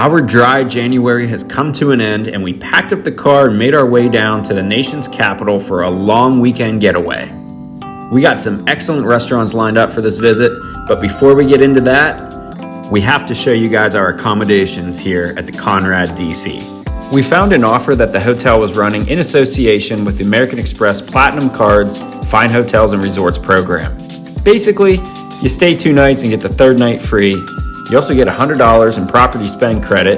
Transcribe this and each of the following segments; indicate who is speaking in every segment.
Speaker 1: Our dry January has come to an end, and we packed up the car and made our way down to the nation's capital for a long weekend getaway. We got some excellent restaurants lined up for this visit, but before we get into that, we have to show you guys our accommodations here at the Conrad DC. We found an offer that the hotel was running in association with the American Express Platinum Cards Fine Hotels and Resorts program. Basically, you stay 2 nights and get the 3rd night free. You also get $100 in property spend credit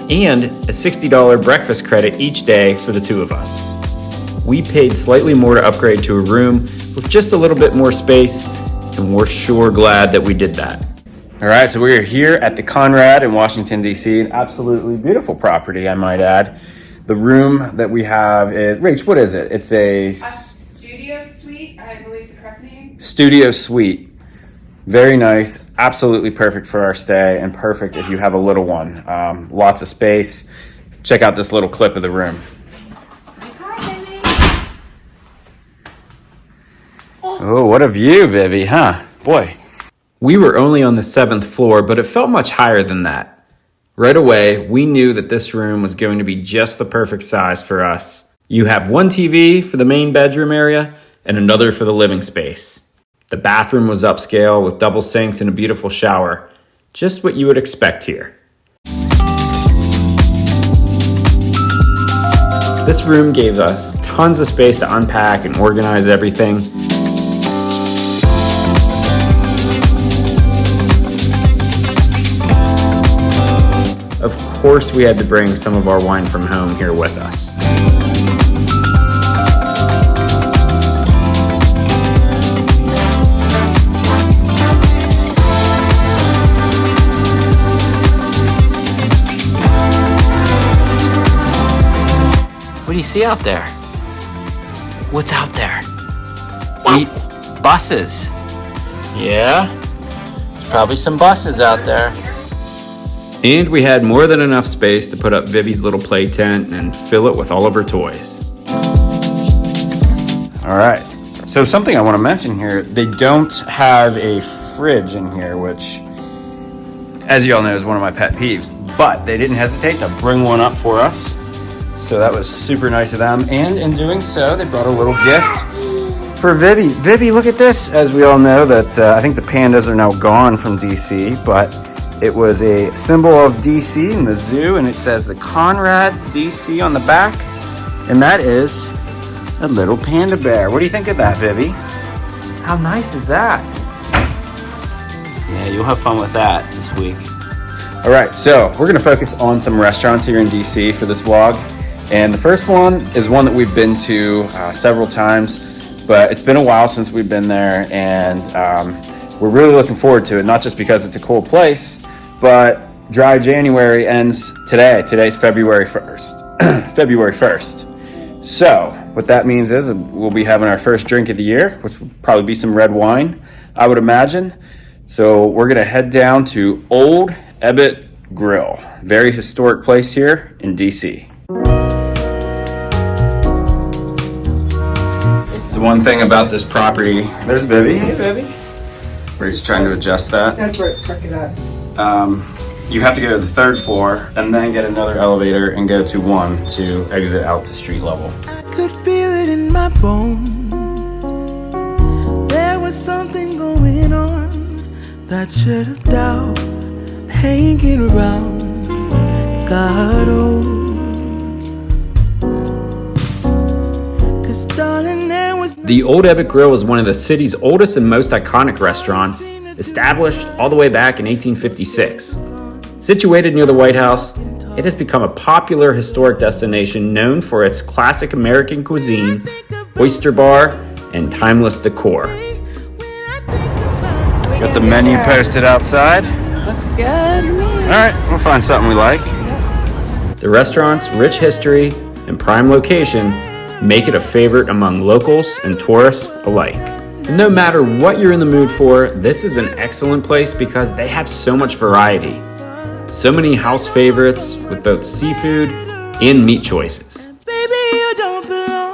Speaker 1: and a $60 breakfast credit each day for the 2 of us. We paid slightly more to upgrade to a room with just a little bit more space, and we're sure glad that we did that. All right, so we're here at the Conrad in Washington, D.C., an absolutely beautiful property, I might add. The room that we have is, Rach, what is it? It's a
Speaker 2: studio suite, I believe is the correct name.
Speaker 1: Studio suite. Very nice, absolutely perfect for our stay, and perfect if you have a little one. Lots of space. Check out this little clip of the room. Oh, what a view, Vivi, huh? Boy. We were only on the 7th floor, but it felt much higher than that. Right away, we knew that this room was going to be just the perfect size for us. You have one TV for the main bedroom area and another for the living space. The bathroom was upscale with double sinks and a beautiful shower. Just what you would expect here. This room gave us tons of space to unpack and organize everything. Of course, we had to bring some of our wine from home here with us. What do you see out there? What's out there? Buses. Yeah, there's probably some buses out there. And we had more than enough space to put up Vivi's little play tent and fill it with all of her toys. All right, so something I want to mention here, they don't have a fridge in here, which, as you all know, is one of my pet peeves, but they didn't hesitate to bring one up for us. So that was super nice of them. And in doing so, they brought a little gift for Vivi. Vivi, look at this. As we all know that I think the pandas are now gone from DC, but it was a symbol of DC in the zoo, and it says the Conrad DC on the back, and that is a little panda bear. What do you think of that, Vivi? How nice is that? Yeah, you'll have fun with that this week. All right, so we're gonna focus on some restaurants here in DC for this vlog, and the first one is one that we've been to several times, but it's been a while since we've been there, and we're really looking forward to it, not just because it's a cool place, but dry January ends today. Today's February 1st. February 1st. So what that means is we'll be having our first drink of the year, which will probably be some red wine, I would imagine. So we're gonna head down to Old Ebbit Grill. Very historic place here in DC. The one thing about this property, there's Vivi. Hey, Vivi. We're just trying to adjust that.
Speaker 2: That's where it's crooked up.
Speaker 1: You have to go to the 3rd floor and then get another elevator and go to 1 to exit out to street level.
Speaker 3: I could feel it in my bones. There was something going on that should have doubt hanging around. God, cause darling, there was
Speaker 1: the Old Ebbit Grill is one of the city's oldest and most iconic restaurants, established all the way back in 1856. Situated near the White House, it has become a popular historic destination known for its classic American cuisine, oyster bar, and timeless decor. Got the menu posted outside.
Speaker 2: Looks good.
Speaker 1: All right, we'll find something we like. The restaurant's rich history and prime location make it a favorite among locals and tourists alike. No matter what you're in the mood for, this is an excellent place because they have so much variety. So many house favorites with both seafood and meat choices.
Speaker 3: baby, you don't belong.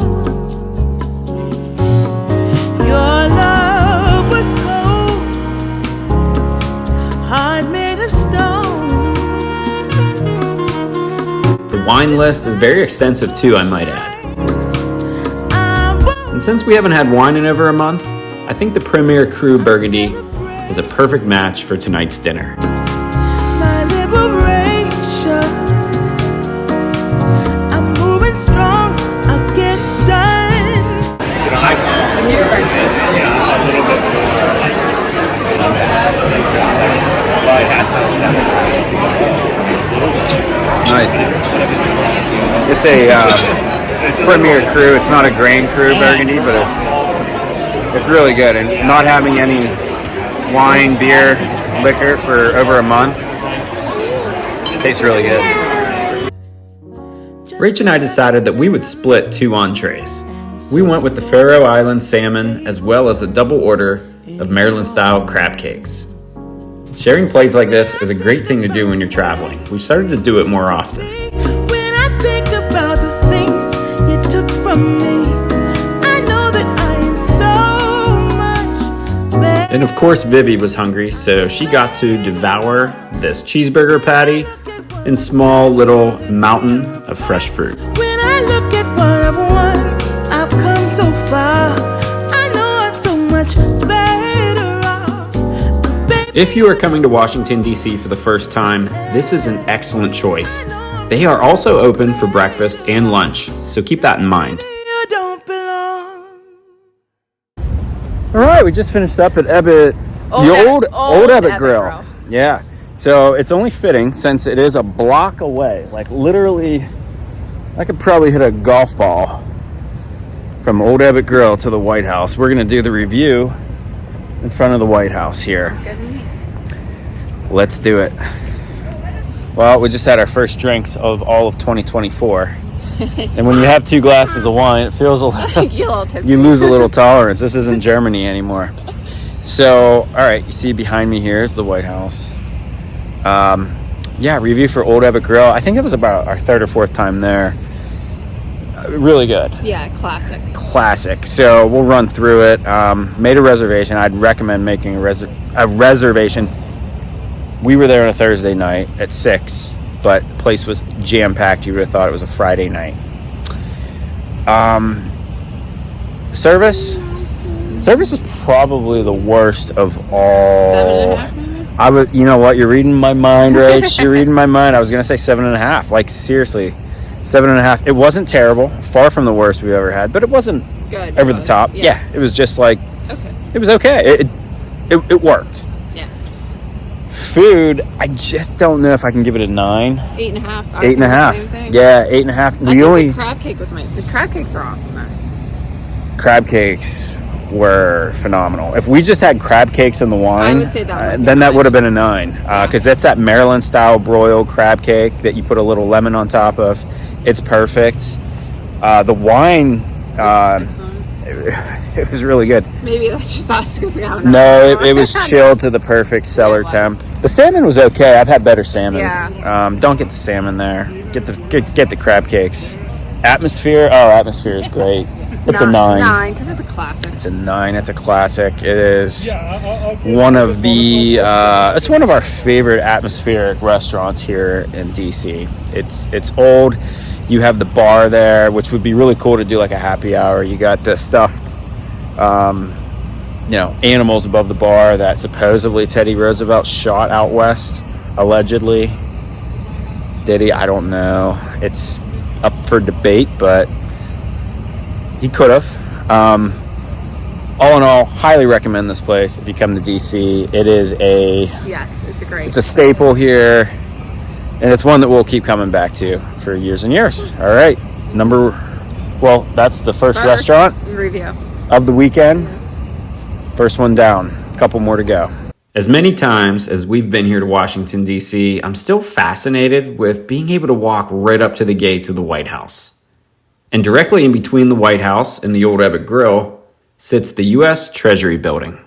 Speaker 3: Your love was cold, heart made of stone.
Speaker 1: The wine list is very extensive too, I might add. And since we haven't had wine in over a month, I think the Premier Cru Burgundy is a perfect match for tonight's dinner.
Speaker 3: My liberation. I'm moving strong, I'll get done.
Speaker 1: It's nice. It's a Premier Cru. It's not a Grand Cru Burgundy, but it's really good. And not having any wine, beer, liquor for over a month, it tastes really good. Rach and I decided that we would split 2 entrees. We went with the Faroe Island salmon as well as the double order of Maryland-style crab cakes. Sharing plates like this is a great thing to do when you're traveling. We've started to do it more often.
Speaker 3: When I think about the things you took from me, I know that I am so much better.
Speaker 1: And of course, Vivi was hungry, so she got to devour this cheeseburger patty and small little mountain of fresh fruit.
Speaker 3: When I look at what I've won, I've come so far. I know I'm so much better off.
Speaker 1: If you are coming to Washington, D.C. for the first time, this is an excellent choice. They are also open for breakfast and lunch, so keep that in mind.
Speaker 3: You don't belong.
Speaker 1: All right, we just finished up at Ebbit, old Ebbit Grill. Yeah, so it's only fitting since it is a block away. Like literally, I could probably hit a golf ball from Old Ebbit Grill to the White House. We're gonna do the review in front of the White House here. Let's do it. Well, we just had our first drinks of all of 2024. And when you have 2 glasses of wine, it feels a little, you lose a little tolerance. This isn't Germany anymore. So, all right, you see behind me here is the White House. Yeah, review for Old Ebbit Grill. I think it was about our 3rd or 4th time there. Really good.
Speaker 2: Yeah, classic.
Speaker 1: So we'll run through it. Made a reservation. I'd recommend making a reservation. We were there on a Thursday night at 6, but the place was jam-packed. You would have thought it was a Friday night. Service was probably the worst of all.
Speaker 2: 7.5.
Speaker 1: You know what? You're reading my mind, Rach. You're reading my mind. I was gonna say 7.5. Like seriously, 7.5. It wasn't terrible. Far from the worst we've ever had, but it wasn't
Speaker 2: Good.
Speaker 1: over the top. Yeah, it was just like
Speaker 2: Okay.
Speaker 1: it was okay. It worked.
Speaker 2: Yeah.
Speaker 1: Food, I just don't know if I can give it a 9.
Speaker 2: 8.5.
Speaker 1: 8.5. Yeah, 8.5.
Speaker 2: The crab cake was the crab cakes are awesome though.
Speaker 1: Crab cakes were phenomenal. If we just had crab cakes in the wine,
Speaker 2: I would say that
Speaker 1: then that would have been a 9. Because that's that Maryland style broiled crab cake that you put a little lemon on top of. It's perfect. The wine, it was really good.
Speaker 2: Maybe that's just us because we haven't.
Speaker 1: No, it was chilled to the perfect cellar temp. The salmon was okay. I've had better salmon.
Speaker 2: Yeah.
Speaker 1: Don't get the salmon there. Get the crab cakes. Atmosphere is great. It's a 9.
Speaker 2: 9 because it's a classic.
Speaker 1: It's a 9. It's a classic. It is one of it's one of our favorite atmospheric restaurants here in DC. It's old. You have the bar there, which would be really cool to do like a happy hour. You got the stuffed, animals above the bar that supposedly Teddy Roosevelt shot out west, allegedly. Did he? I don't know. It's up for debate, but he could have. All in all, highly recommend this place if you come to DC. It is it's a staple here, and it's one that we'll keep coming back to for years and years. All right, that's the first restaurant
Speaker 2: review
Speaker 1: of the weekend. First one down, a couple more to go. As many times as we've been here to Washington, D.C., I'm still fascinated with being able to walk right up to the gates of the White House. And directly in between the White House and the Old Ebbit Grill sits the U.S. Treasury Building.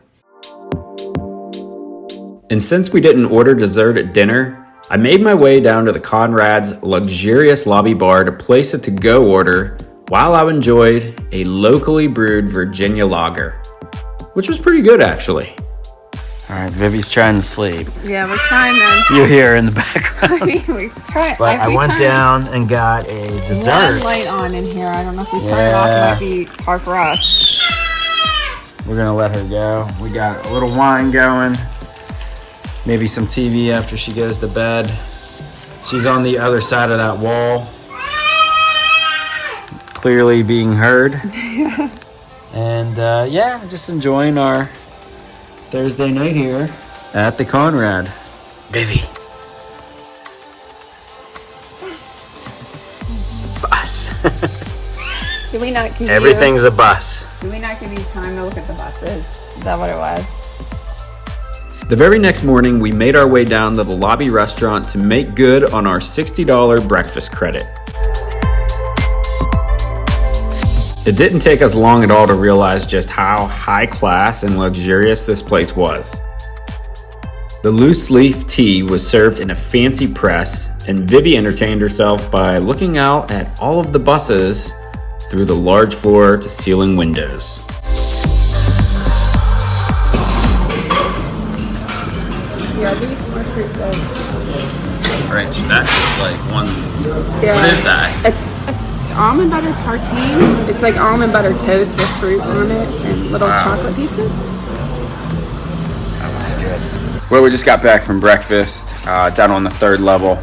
Speaker 1: And since we didn't order dessert at dinner, I made my way down to the Conrad's luxurious lobby bar to place a to-go order while I enjoyed a locally brewed Virginia lager, which was pretty good actually. right, Vivi's trying to sleep.
Speaker 2: Yeah, we're trying to.
Speaker 1: You hear her in the background.
Speaker 2: I mean, we try.
Speaker 1: But I went down and got a dessert.
Speaker 2: One light on in here. I don't know if we turn it off. It might be hard for us.
Speaker 1: We're gonna let her go. We got a little wine going. Maybe some TV after she goes to bed. She's on the other side of that wall. Clearly being heard. And yeah, just enjoying our Thursday night here at the Conrad. Vivi. Bus.
Speaker 2: Did we not give
Speaker 1: Everything's a bus.
Speaker 2: Did we not give you time to look at the buses? Is that what it was?
Speaker 1: The very next morning, we made our way down to the lobby restaurant to make good on our $60 breakfast credit. It didn't take us long at all to realize just how high class and luxurious this place was. The loose leaf tea was served in a fancy press, and Vivi entertained herself by looking out at all of the buses through the large floor to ceiling windows.
Speaker 2: Yeah, I'll give you some more fruit though.
Speaker 1: Rach, that's just like one.
Speaker 2: Yeah.
Speaker 1: What is that?
Speaker 2: It's almond butter tartine. It's like almond butter toast with fruit on it and little chocolate pieces.
Speaker 1: That looks good. Well, we just got back from breakfast down on the 3rd level.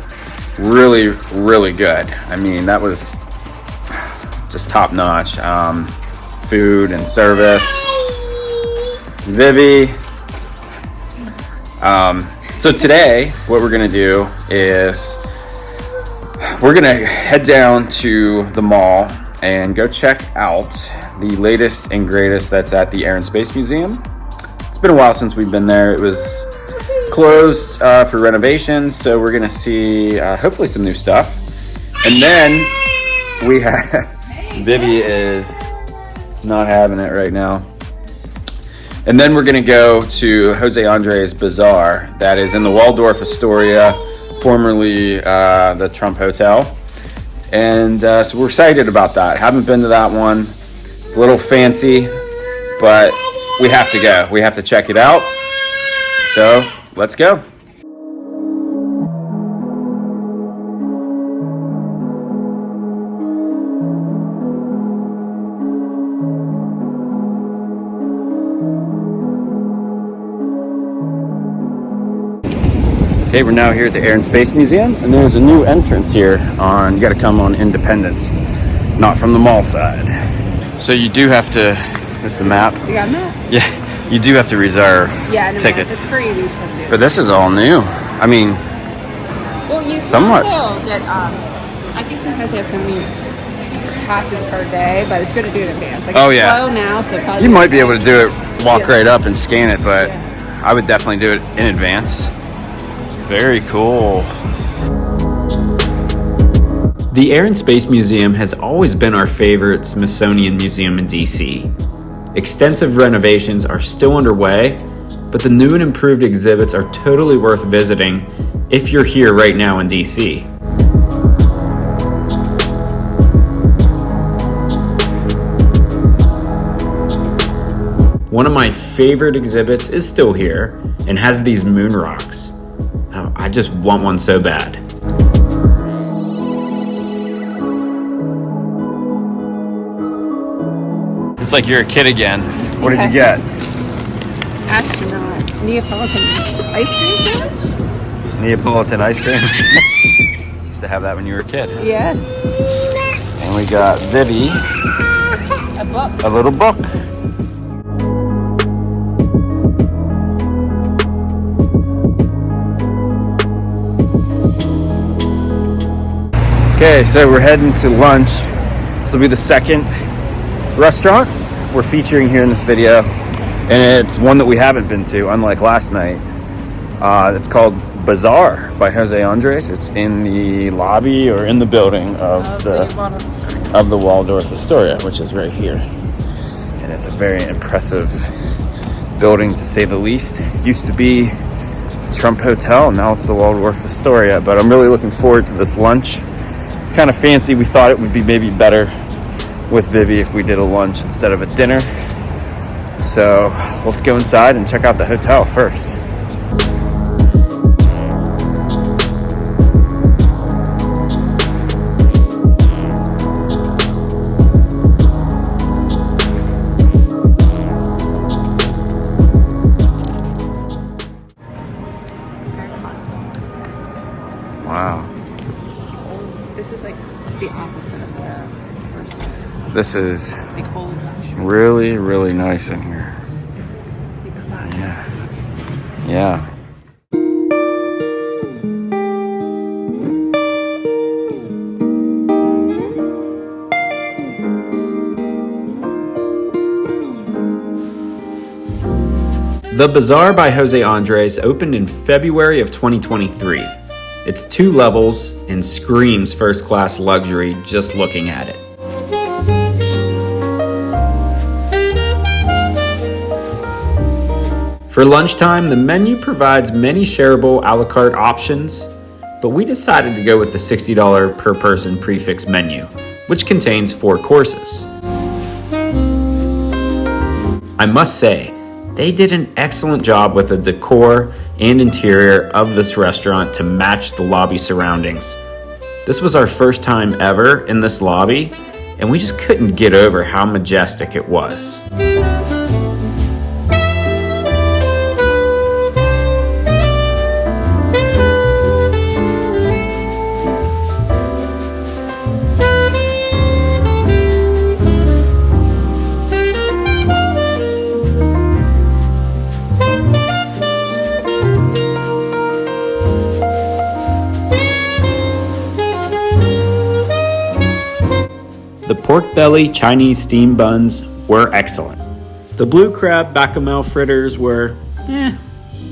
Speaker 1: Really, really good. I mean, that was just top notch. Food and service. Vivi. So today, what we're gonna do is we're gonna head down to the mall and go check out the latest and greatest that's at the Air and Space Museum. It's been a while since we've been there. It was closed for renovations, so we're gonna see hopefully some new stuff. And then we have Vivi is not having it right now. And then we're gonna go to Jose Andres Bazaar that is in the Waldorf Astoria, formerly the Trump Hotel. And so we're excited about that. Haven't been to that one. It's a little fancy, but we have to go. We have to check it out. So let's go. Okay, we're now here at the Air and Space Museum, and there's a new entrance here on, you gotta come on Independence, not from the mall side. So you do have to, this is the map.
Speaker 2: You got a map?
Speaker 1: Yeah, you do have to reserve tickets.
Speaker 2: It's free. We should do.
Speaker 1: But this is all new. I mean,
Speaker 2: Well, you can
Speaker 1: somewhat.
Speaker 2: also get, I think sometimes they have so many passes per day, but it's good to do it in advance. Like,
Speaker 1: Oh,
Speaker 2: it's
Speaker 1: yeah.
Speaker 2: slow now, so probably
Speaker 1: You might be able to do it, walk right up and scan it, but
Speaker 2: Yeah.
Speaker 1: I would definitely do it in advance. Very cool. The Air and Space Museum has always been our favorite Smithsonian museum in DC. Extensive renovations are still underway, but the new and improved exhibits are totally worth visiting if you're here right now in DC. One of my favorite exhibits is still here and has these moon rocks. I just want one so bad. It's like you're a kid again. What did you get?
Speaker 2: Astronaut Neapolitan ice cream sandwich?
Speaker 1: Neapolitan ice cream. Used to have that when you were a kid.
Speaker 2: Yes.
Speaker 1: And we got Vivi
Speaker 2: A book.
Speaker 1: a little book. Okay, so we're heading to lunch. This will be the second restaurant we're featuring here in this video, and it's one that we haven't been to, unlike last night. It's called Bazaar by Jose Andres. It's in the lobby or in the building of the Waldorf Astoria, which is right here. And it's a very impressive building, to say the least. It used to be the Trump Hotel, now it's the Waldorf Astoria. But I'm really looking forward to this lunch. It's kind of fancy. We thought it would be maybe better with Vivi if we did a lunch instead of a dinner. So let's go inside and check out the hotel first.
Speaker 2: This is like the opposite of their restaurant.
Speaker 1: This is
Speaker 2: Like old restaurant.
Speaker 1: really, really nice in here.
Speaker 2: Like classic.
Speaker 1: Yeah. The Bazaar by Jose Andres opened in February of 2023. It's 2 levels and screams first-class luxury just looking at it. For lunchtime, the menu provides many shareable a la carte options, but we decided to go with the $60 per person prefix menu, which contains 4 courses. I must say, they did an excellent job with the decor and interior of this restaurant to match the lobby surroundings. This was our first time ever in this lobby, and we just couldn't get over how majestic it was. The pork belly Chinese steam buns were excellent. The blue crab bechamel fritters were,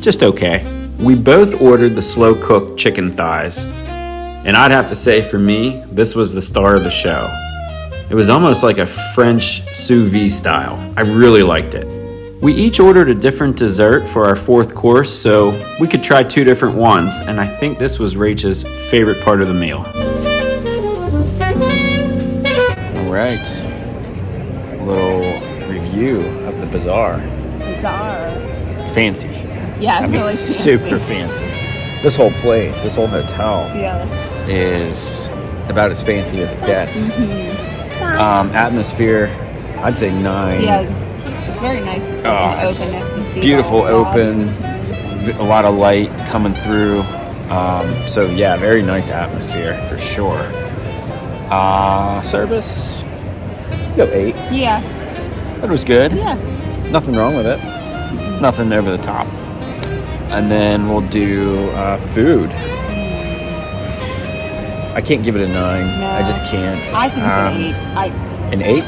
Speaker 1: just okay. We both ordered the slow cooked chicken thighs, and I'd have to say for me, this was the star of the show. It was almost like a French sous vide style. I really liked it. We each ordered a different dessert for our 4th course, so we could try 2 different ones, and I think this was Rach's favorite part of the meal. Right. A little review of the Bazaar.
Speaker 2: Bazaar.
Speaker 1: Fancy.
Speaker 2: Yeah,
Speaker 1: I mean,
Speaker 2: really
Speaker 1: super fancy. This whole place, this whole hotel
Speaker 2: Yes.
Speaker 1: is about as fancy as it gets.
Speaker 2: Mm-hmm.
Speaker 1: Atmosphere, I'd say 9.
Speaker 2: Yeah, it's very nice. It's like an
Speaker 1: It's
Speaker 2: openness to see.
Speaker 1: beautiful,
Speaker 2: the whole lobby.
Speaker 1: open, a lot of light coming through. So yeah, very nice atmosphere for sure. Service, go 8.
Speaker 2: Yeah.
Speaker 1: That was good.
Speaker 2: Yeah.
Speaker 1: Nothing wrong with it. Nothing over the top. And then we'll do food. I can't give it a 9.
Speaker 2: No.
Speaker 1: I just can't.
Speaker 2: I think it's an 8.
Speaker 1: An 8?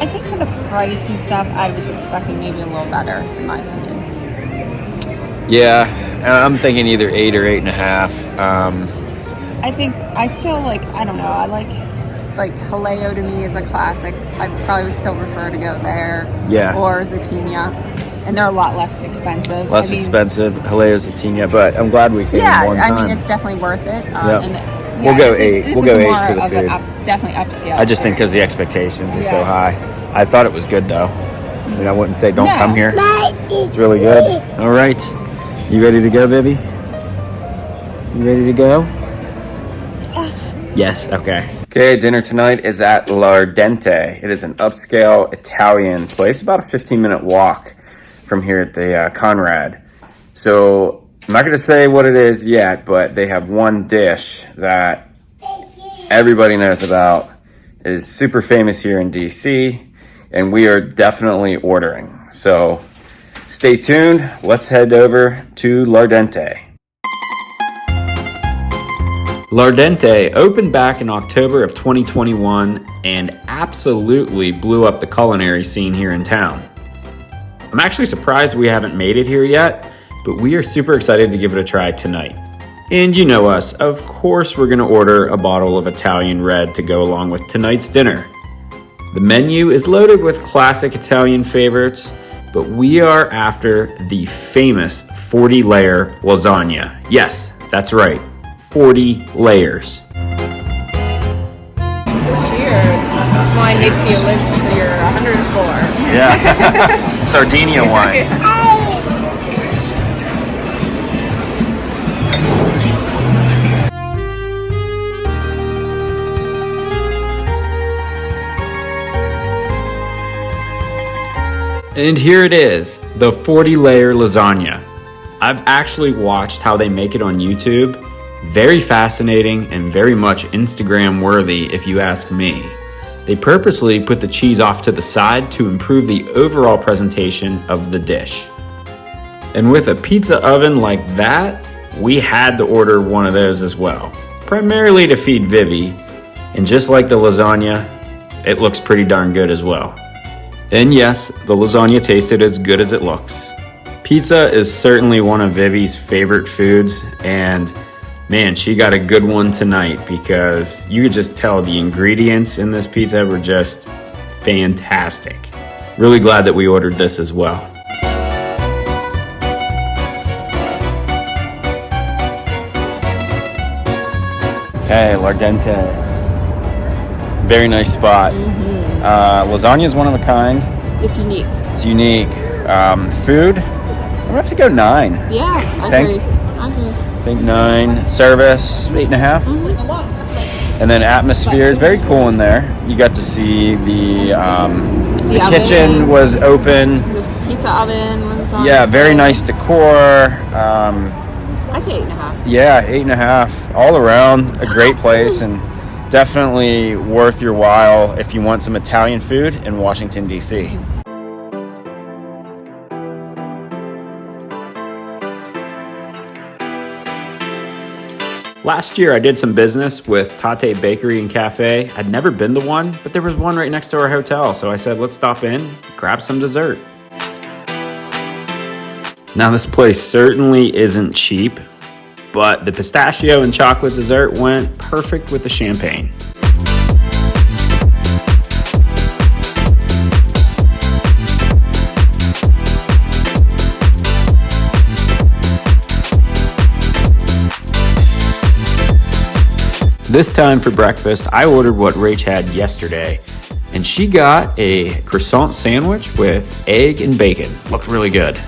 Speaker 2: I think for the price and stuff, I was expecting maybe a little better, in my opinion.
Speaker 1: Yeah, I'm thinking either 8 or 8.5.
Speaker 2: I think I still I don't know. I like Haleo to me is a classic. I probably would still prefer to go there.
Speaker 1: Yeah.
Speaker 2: Or Zatina. And they're a lot less expensive.
Speaker 1: Expensive, Haleo Zatina, but I'm glad we came
Speaker 2: Yeah,
Speaker 1: one time.
Speaker 2: I mean, it's definitely worth it.
Speaker 1: Yep.
Speaker 2: And,
Speaker 1: We'll go
Speaker 2: this
Speaker 1: 8.
Speaker 2: This
Speaker 1: We'll
Speaker 2: is
Speaker 1: go 8
Speaker 2: more
Speaker 1: for the
Speaker 2: of
Speaker 1: food.
Speaker 2: Definitely upscale.
Speaker 1: I just think because the expectations are so
Speaker 2: Yeah.
Speaker 1: high. I thought it was good though. I mean, I wouldn't say don't
Speaker 2: No.
Speaker 1: come here. It's really good. All right. You ready to go, Vivi? You ready to go? Yes. Okay. Okay, dinner tonight is at L'Ardente. It is an upscale Italian place, about a 15-minute walk from here at the Conrad. So I'm not going to say what it is yet, but they have one dish that everybody knows about. It is super famous here in DC, and we are definitely ordering. So stay tuned. Let's head over to L'Ardente. L'Ardente opened back in October of 2021 and absolutely blew up the culinary scene here in town. I'm actually surprised we haven't made it here yet, but we are super excited to give it a try tonight. And you know us, of course we're going to order a bottle of Italian red to go along with tonight's dinner. The menu is loaded with classic Italian favorites, but we are after the famous 40-layer lasagna. Yes, that's right, 40 layers.
Speaker 2: Cheers. This wine makes you live until you're 104.
Speaker 1: Yeah, Sardinia wine. And here it is, the 40-layer lasagna. I've actually watched how they make it on YouTube, Very fascinating and very much Instagram worthy if you ask me. They purposely put the cheese off to the side to improve the overall presentation of the dish. And with a pizza oven like that, we had to order one of those as well, primarily to feed Vivi. And just like the lasagna, it looks pretty darn good as well. And yes, the lasagna tasted as good as it looks. Pizza is certainly one of Vivi's favorite foods, and man, she got a good one tonight because you could just tell the ingredients in this pizza were just fantastic. Really glad that we ordered this as well. Hey, L'Ardente. Very nice spot. Lasagna is one of a kind.
Speaker 2: It's unique.
Speaker 1: It's unique. Food, I'm gonna have to go 9.
Speaker 2: Yeah, I agree.
Speaker 1: I think 9. Service, 8.5. And then atmosphere is very cool in there. You got to see the kitchen
Speaker 2: oven.
Speaker 1: Was open.
Speaker 2: The pizza oven was on.
Speaker 1: Yeah, very nice decor.
Speaker 2: I say 8.5.
Speaker 1: Yeah, 8.5. All around, a great place, and definitely worth your while if you want some Italian food in Washington, D.C. Last year, I did some business with Tate Bakery and Cafe. I'd never been to one, but there was one right next to our hotel, so I said, let's stop in, grab some dessert. Now, this place certainly isn't cheap, but the pistachio and chocolate dessert went perfect with the champagne. This time for breakfast, I ordered what Rach had yesterday, and she got a croissant sandwich with egg and bacon. Looked really good.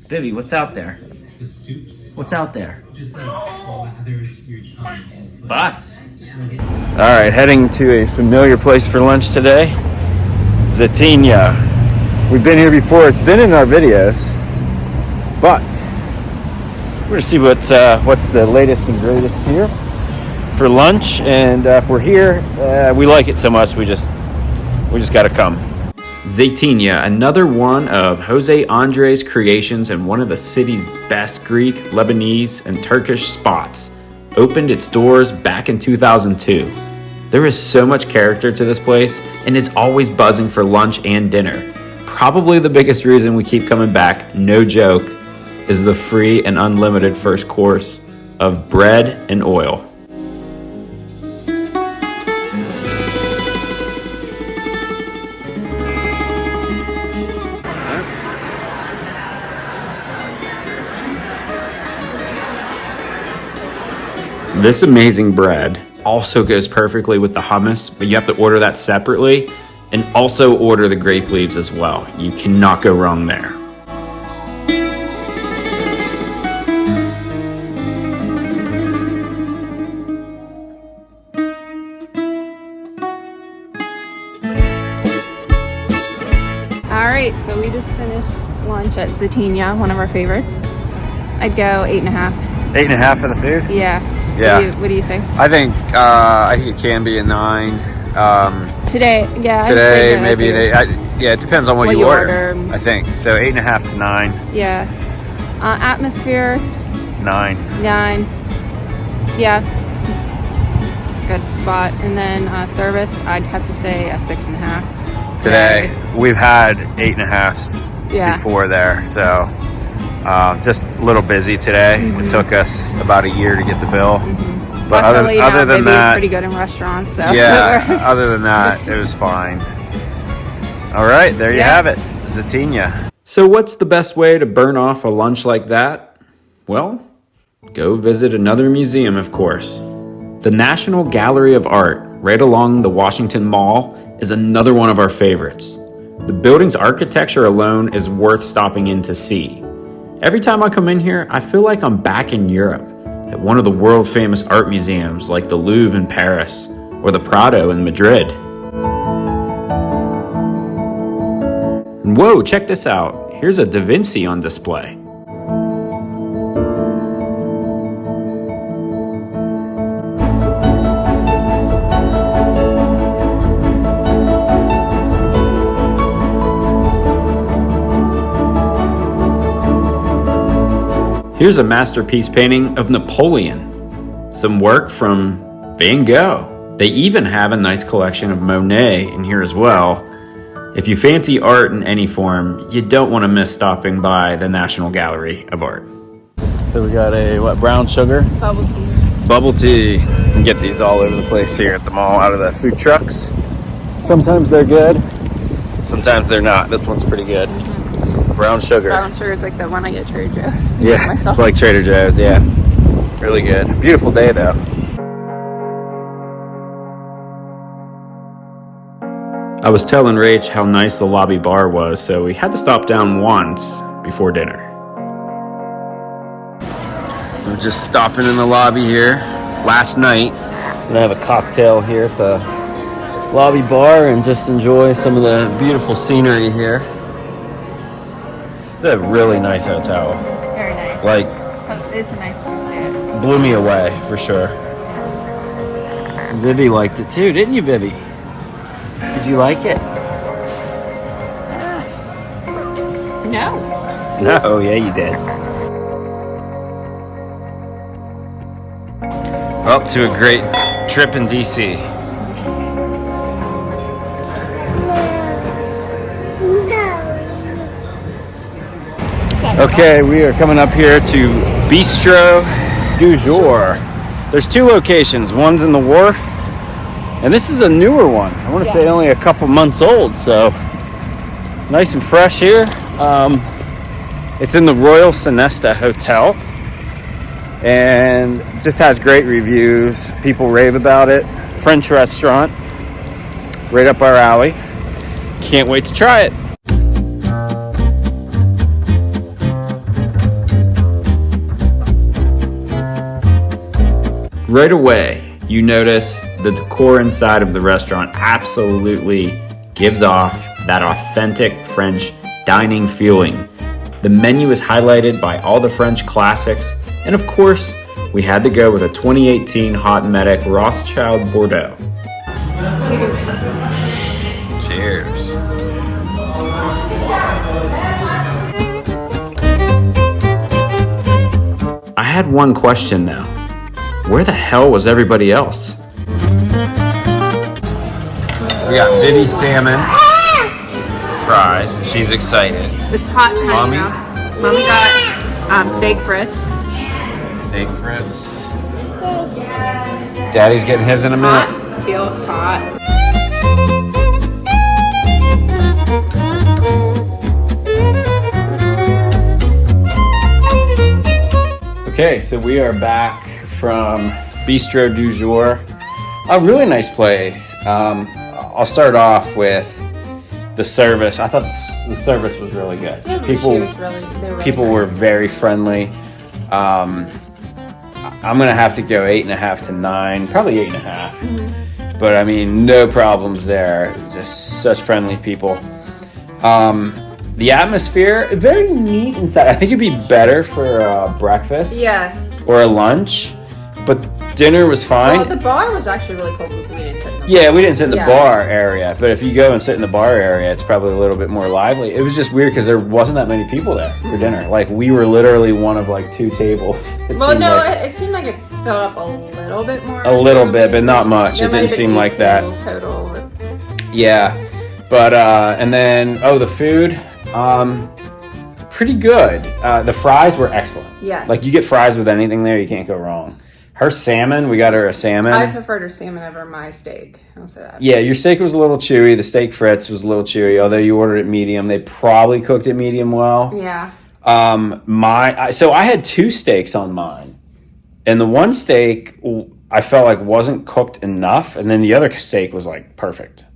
Speaker 1: Vivi, what's out there?
Speaker 4: The soups.
Speaker 1: What's out there?
Speaker 4: Just like slathers your tongue.
Speaker 1: Bus. All right, heading to a familiar place for lunch today, Zatina. We've been here before. It's been in our videos, but we're gonna see what's the latest and greatest here for lunch. And if we're here, we like it so much we just got to come. Zatina, another one of Jose Andres' creations and one of the city's best Greek, Lebanese, and Turkish spots, opened its doors back in 2002. There is so much character to this place, and it's always buzzing for lunch and dinner. Probably the biggest reason we keep coming back, no joke, is the free and unlimited first course of bread and oil. This amazing bread also goes perfectly with the hummus, but you have to order that separately and also order the grape leaves as well. You cannot go wrong there.
Speaker 2: All right, so we just finished lunch at Zatina, one of our favorites. I'd go 8.5.
Speaker 1: 8.5 for the food?
Speaker 2: Yeah.
Speaker 1: Yeah.
Speaker 2: What do you think?
Speaker 1: I think it can be a 9.
Speaker 2: Today, yeah.
Speaker 1: Today, maybe an 8. Yeah, it depends on what you order.
Speaker 2: order.
Speaker 1: I think so. 8.5 to 9.
Speaker 2: Yeah. Atmosphere.
Speaker 1: 9.
Speaker 2: 9. Yeah. Good spot. And then service, I'd have to say a 6.5.
Speaker 1: Today, we've had 8.5s before there, so just a little busy today.
Speaker 2: Mm-hmm.
Speaker 1: It took us about a year to get the bill.
Speaker 2: Mm-hmm.
Speaker 1: But other than that,
Speaker 2: pretty good in restaurants. So.
Speaker 1: Yeah. Other than that, it was fine. All right, there you have it, Zatina. So, what's the best way to burn off a lunch like that? Well, go visit another museum, of course. The National Gallery of Art, right along the Washington Mall, is another one of our favorites. The building's architecture alone is worth stopping in to see. Every time I come in here, I feel like I'm back in Europe, at one of the world-famous art museums like the Louvre in Paris or the Prado in Madrid. And whoa, check this out. here's a Da Vinci on display. Here's a masterpiece painting of Napoleon. Some work from Van Gogh. They even have a nice collection of Monet in here as well. If you fancy art in any form, you don't want to miss stopping by the National Gallery of Art. So we got a, brown sugar?
Speaker 2: Bubble tea.
Speaker 1: Bubble tea. You can get these all over the place here at the mall out of the food trucks. Sometimes they're good, sometimes they're not. This one's pretty good. Brown sugar.
Speaker 2: Brown sugar is like the one I get at Trader Joe's.
Speaker 1: Yeah, it's like Trader Joe's, yeah. Really good. Beautiful day though. I was telling Rach how nice the lobby bar was, so we had to stop down once before dinner. We're just stopping in the lobby here last night. I'm gonna have a cocktail here at the lobby bar and just enjoy some of the beautiful scenery here. It's a really nice hotel.
Speaker 2: Very nice.
Speaker 1: Like,
Speaker 2: it's a nice two-stay.
Speaker 1: blew me away for sure. Vivi liked it too, didn't you, Vivi? Did you like it?
Speaker 2: No.
Speaker 1: No, yeah, you did. Up to a great trip in DC. Okay, we are coming up here to Bistro du Jour. There's two locations. One's in the Wharf, and this is a newer one. I want to say only a couple months old, so nice and fresh here. It's in the Royal Sonesta Hotel, and it just has great reviews. People rave about it. French restaurant, right up our alley. Can't wait to try it. Right away, you notice the decor inside of the restaurant absolutely gives off that authentic French dining feeling. The menu is highlighted by all the French classics, and of course, we had to go with a 2018 Hot Medic Rothschild Bordeaux. Cheers. Cheers. I had one question though. Where the hell was everybody else? We got Vivi salmon fries, and she's excited.
Speaker 2: It's hot time
Speaker 1: Mommy?
Speaker 2: now. Mommy got steak frits.
Speaker 1: Steak fries. Daddy's getting his in a minute.
Speaker 2: Hot. Feel it's hot.
Speaker 1: Okay, so we are back from Bistro du Jour. A really nice place. I'll start off with the service. I thought the service was really good.
Speaker 2: Yeah,
Speaker 1: People were very friendly. I'm gonna have to go 8.5 to 9, probably 8.5.
Speaker 2: Mm-hmm.
Speaker 1: But I mean, no problems there. Just such friendly people. The atmosphere, very neat inside. I think it'd be better for breakfast.
Speaker 2: Yes.
Speaker 1: Or a lunch, but dinner was fine.
Speaker 2: Well, the bar was actually really cool, but we didn't sit in the bar.
Speaker 1: Yeah, we didn't sit in the bar area, but if you go and sit in the bar area, it's probably a little bit more lively. It was just weird because there wasn't that many people there for dinner. Like, we were literally one of like 2 tables.
Speaker 2: It seemed like it's filled up a little bit more.
Speaker 1: A little bit, but not much. It didn't seem like that.
Speaker 2: Total.
Speaker 1: Yeah, but and then the food, pretty good. The fries were excellent.
Speaker 2: Yes.
Speaker 1: Like, you get fries with anything there, you can't go wrong. Her salmon, we got her a salmon.
Speaker 2: I preferred her salmon over my steak. I'll say that.
Speaker 1: Yeah, your steak was a little chewy. The steak frits was a little chewy, although you ordered it medium. They probably cooked it medium well.
Speaker 2: Yeah.
Speaker 1: So I had 2 steaks on mine, and the one steak I felt like wasn't cooked enough, and then the other steak was like perfect.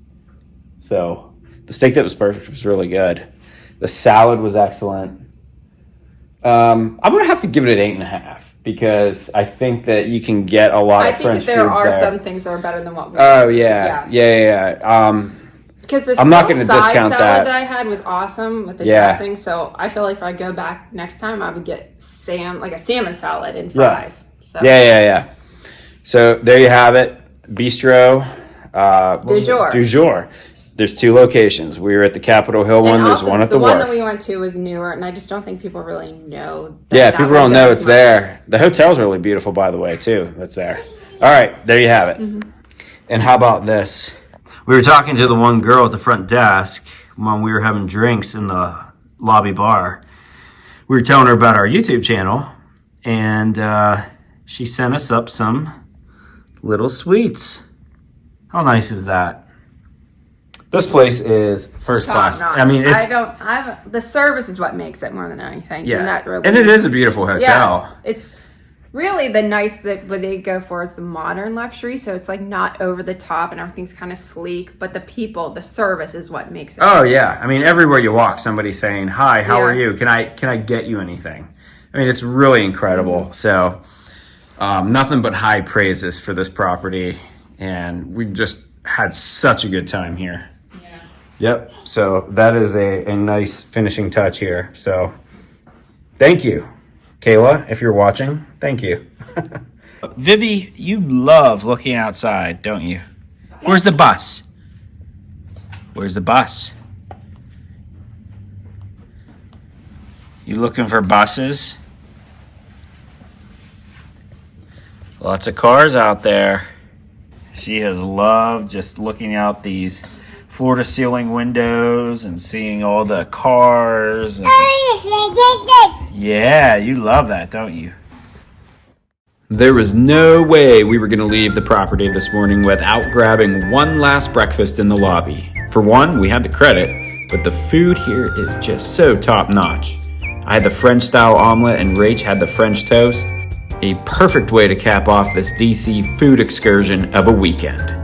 Speaker 1: So the steak that was perfect was really good. The salad was excellent. I'm gonna have to give it an 8.5. Because I think that you can get a lot of French foods there.
Speaker 2: I think that there are some things that are better than what we
Speaker 1: Oh, yeah.
Speaker 2: Because this
Speaker 1: I'm not
Speaker 2: little
Speaker 1: gonna
Speaker 2: side
Speaker 1: discount
Speaker 2: salad
Speaker 1: that.
Speaker 2: I had was awesome with the
Speaker 1: Yeah.
Speaker 2: dressing. So I feel like if I go back next time, I would get a salmon salad and
Speaker 1: Yeah.
Speaker 2: fries. So.
Speaker 1: Yeah. So there you have it. Bistro.
Speaker 2: Du jour.
Speaker 1: There's 2 locations. We were at the Capitol Hill one.
Speaker 2: And
Speaker 1: There's
Speaker 2: also,
Speaker 1: one at the
Speaker 2: the one
Speaker 1: wharf.
Speaker 2: that we went to was newer, and I just don't think people really know. That
Speaker 1: Yeah,
Speaker 2: that
Speaker 1: people
Speaker 2: was
Speaker 1: don't
Speaker 2: there
Speaker 1: know
Speaker 2: as
Speaker 1: it's
Speaker 2: much.
Speaker 1: there. The hotel's really beautiful, by the way, too. That's there. All right, there you have it. And how about this? We were talking to the one girl at the front desk when we were having drinks in the lobby bar. We were telling her about our YouTube channel, and she sent us up some little sweets. How nice is that? This place is first class.
Speaker 2: Top notch.
Speaker 1: I mean, it's
Speaker 2: the service is what makes it more than anything.
Speaker 1: yeah,
Speaker 2: And that really,
Speaker 1: and it is a beautiful hotel.
Speaker 2: Yes, it's really the nice that what they go for is the modern luxury. So it's like not over the top and everything's kind of sleek, but the service is what makes it.
Speaker 1: Oh yeah, I mean everywhere you walk, somebody's saying, "Hi, how are
Speaker 2: Yeah.
Speaker 1: you? Can I get you anything?" I mean it's really incredible. So nothing but high praises for this property, and we just had such a good time here. Yep. So that is a nice finishing touch here. So thank you, Kayla, if you're watching. Thank you. Vivi, you love looking outside, don't you? Where's the bus? Where's the bus? You looking for buses? Lots of cars out there. She has loved just looking out these floor-to-ceiling windows and seeing all the cars. And... Yeah, you love that, don't you? There was no way we were going to leave the property this morning without grabbing one last breakfast in the lobby. For one, we had the credit, but the food here is just so top-notch. I had the French-style omelet and Rach had the French toast. A perfect way to cap off this DC food excursion of a weekend.